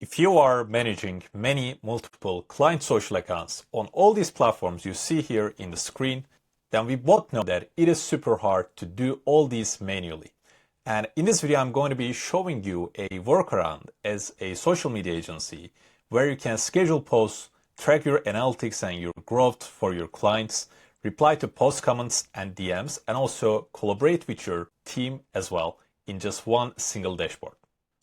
If you are managing multiple client social accounts on all these platforms you see here in the screen, then we both know that it is super hard to do all these manually. And in this video, I'm going to be showing you a workaround as a social media agency where you can schedule posts, track your analytics and your growth for your clients, reply to post comments and DMs, and also collaborate with your team as well in just one single dashboard.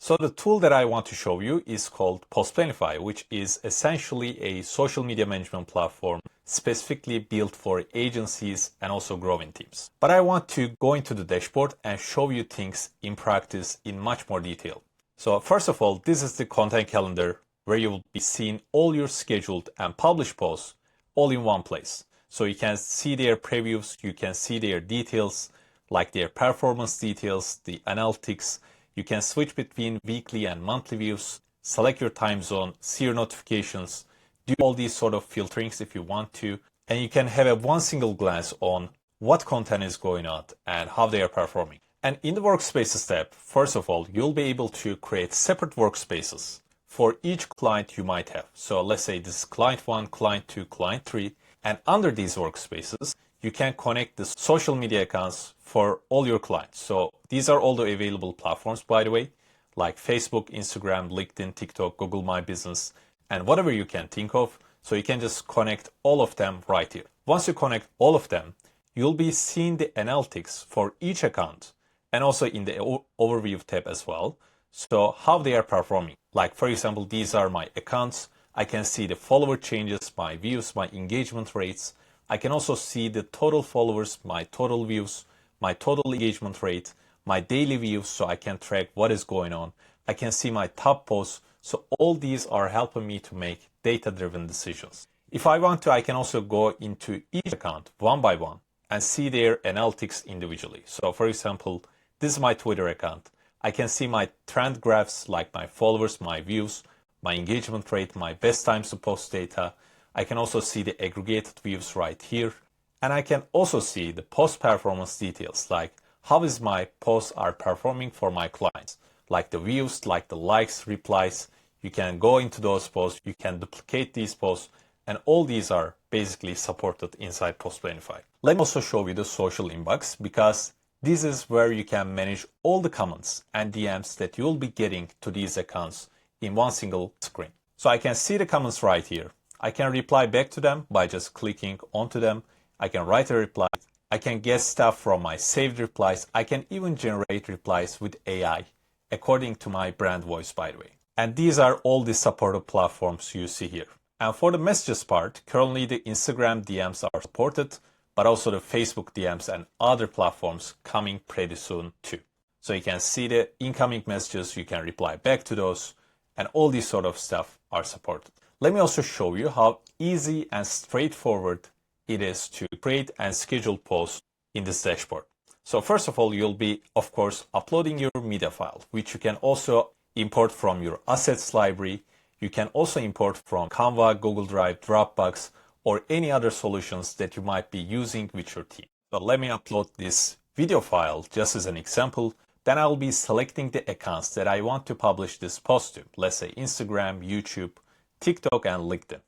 So the tool that I want to show you is called Postplanify, which is essentially a social media management platform specifically built for agencies and also growing teams. But I want to go into the dashboard and show you things in practice in much more detail. So first of all, this is the content calendar where you will be seeing all your scheduled and published posts all in one place. So you can see their previews, you can see their details, like their performance details, the analytics. You can switch between weekly and monthly views, select your time zone, see your notifications, do all these sort of filterings if you want to, and you can have a one single glance on what content is going on and how they are performing. And in the workspaces tab, first of all, you'll be able to create separate workspaces for each client you might have. So let's say this is client 1, client 2, client 3, and under these workspaces, you can connect the social media accounts for all your clients. So these are all the available platforms, by the way, like Facebook, Instagram, LinkedIn, TikTok, Google My Business, and whatever you can think of. So you can just connect all of them right here. Once you connect all of them, you'll be seeing the analytics for each account and also in the overview tab as well. So how they are performing. Like for example, these are my accounts. I can see the follower changes, my views, my engagement rates. I can also see the total followers, my total views, my total engagement rate, my daily views, so I can track what is going on. I can see my top posts. So all these are helping me to make data-driven decisions. If I want to, I can also go into each account one by one and see their analytics individually. So for example, this is my Twitter account. I can see my trend graphs like my followers, my views, my engagement rate, my best times to post data. I can also see the aggregated views right here. And I can also see the post performance details, like how is my posts are performing for my clients, like the views, like the likes, replies. You can go into those posts, you can duplicate these posts, and all these are basically supported inside Postplanify. Let me also show you the social inbox, because this is where you can manage all the comments and DMs that you'll be getting to these accounts in one single screen. So I can see the comments right here. I can reply back to them by just clicking onto them. I can write a reply. I can get stuff from my saved replies. I can even generate replies with AI, according to my brand voice, by the way. And these are all the supported platforms you see here. And for the messages part, currently the Instagram DMs are supported, but also the Facebook DMs and other platforms coming pretty soon too. So you can see the incoming messages, you can reply back to those, and all these sort of stuff are supported. Let me also show you how easy and straightforward it is to create and schedule posts in this dashboard. So first of all, you'll be, of course, uploading your media file, which you can also import from your assets library. You can also import from Canva, Google Drive, Dropbox, or any other solutions that you might be using with your team. So let me upload this video file just as an example. Then I'll be selecting the accounts that I want to publish this post to. Let's say Instagram, YouTube, TikTok, and LinkedIn.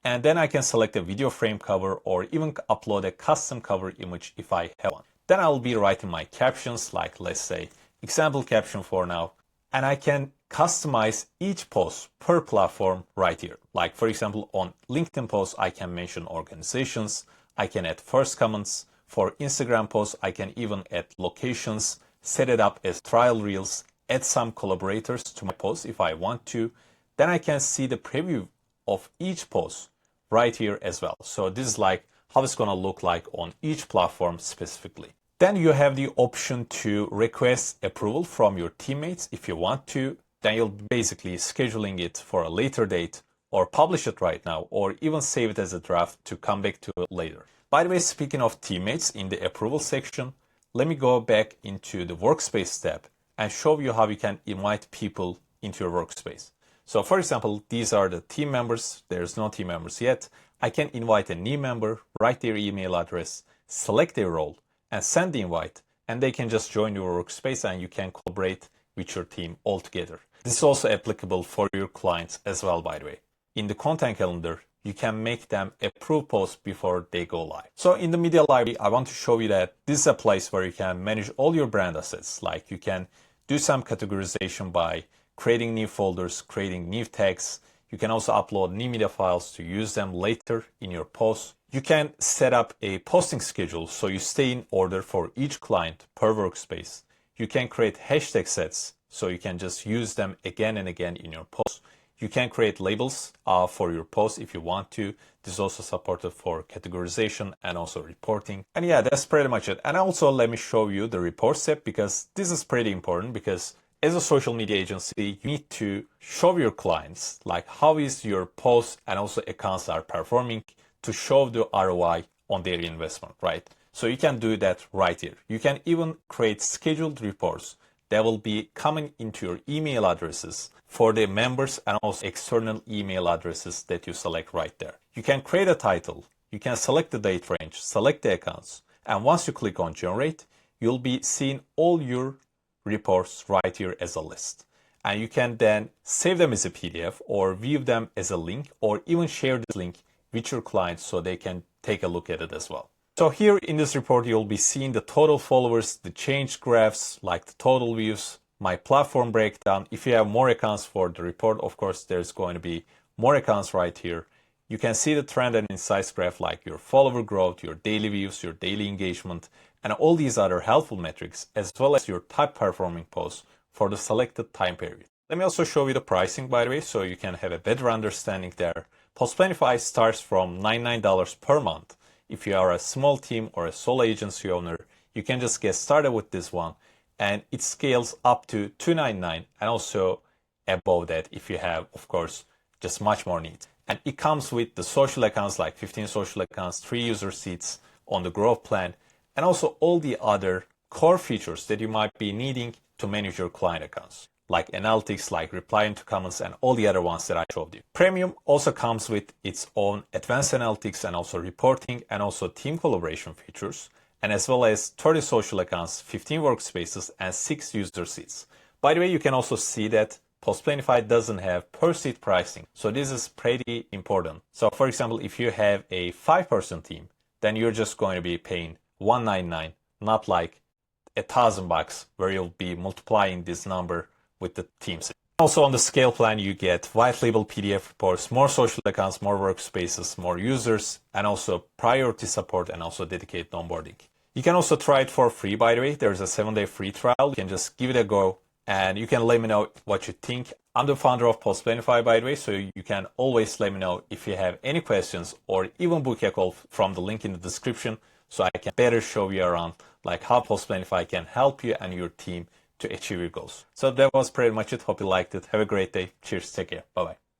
And then I can select a video frame cover or even upload a custom cover image if I have one. Then I'll be writing my captions, like let's say example caption for now. And I can customize each post per platform right here. Like for example, on LinkedIn posts, I can mention organizations. I can add first comments. For Instagram posts, I can even add locations, set it up as trial reels, add some collaborators to my post if I want to. Then I can see the preview of each post right here as well. So this is like how it's going to look like on each platform specifically. Then you have the option to request approval from your teammates if you want to. Then you'll be basically scheduling it for a later date, or publish it right now, or even save it as a draft to come back to it later. By the way, speaking of teammates, in the approval section, let me go back into the workspace tab and show you how you can invite people into your workspace. So for example, these are the team members. There's no team members yet. I can invite a new member, write their email address, select their role, and send the invite. And they can just join your workspace and you can collaborate with your team all together. This is also applicable for your clients as well, by the way. In the content calendar, you can make them approve posts before they go live. So in the media library, I want to show you that this is a place where you can manage all your brand assets. Like you can do some categorization by creating new folders, creating new tags. You can also upload new media files to use them later in your posts. You can set up a posting schedule so you stay in order for each client per workspace. You can create hashtag sets so you can just use them again and again in your posts. You can create labels for your posts if you want to. This is also supported for categorization and also reporting. And yeah, that's pretty much it. And also let me show you the report step, because this is pretty important, because as a social media agency, you need to show your clients like how is your posts and also accounts are performing to show the ROI on their investment, right? So you can do that right here. You can even create scheduled reports that will be coming into your email addresses for the members and also external email addresses that you select right there. You can create a title, you can select the date range, select the accounts, and once you click on generate, you'll be seeing all your reports right here as a list. And you can then save them as a PDF or view them as a link, or even share this link with your clients so they can take a look at it as well. So here in this report, you'll be seeing the total followers, the change graphs, like the total views, my platform breakdown. If you have more accounts for the report, of course, there's going to be more accounts right here. You can see the trend and insights graph, like your follower growth, your daily views, your daily engagement, and all these other helpful metrics, as well as your top performing posts for the selected time period. Let me also show you the pricing, by the way, so you can have a better understanding there. Postplanify starts from $99 per month. If you are a small team or a solo agency owner, you can just get started with this one, and it scales up to $299, and also above that if you have, of course, just much more needs. And it comes with the social accounts, like 15 social accounts, 3 user seats on the growth plan, and also all the other core features that you might be needing to manage your client accounts, like analytics, like replying to comments, and all the other ones that I showed you. Premium also comes with its own advanced analytics and also reporting and also team collaboration features, and as well as 30 social accounts, 15 workspaces, and 6 user seats. By the way, you can also see that Postplanify doesn't have per seat pricing, so this is pretty important. So for example, if you have a 5-person team, then you're just going to be paying $199, not like $1,000 where you'll be multiplying this number with the teams. Also on the scale plan, you get white label PDF reports, more social accounts, more workspaces, more users, and also priority support and also dedicated onboarding. You can also try it for free, by the way. There's a 7-day free trial. You can just give it a go and you can let me know what you think. I'm the founder of Postplanify, by the way, so you can always let me know if you have any questions or even book a call from the link in the description so I can better show you around like how Postplanify can help you and your team to achieve your goals. So that was pretty much it. Hope you liked it. Have a great day. Cheers. Take care. Bye-bye.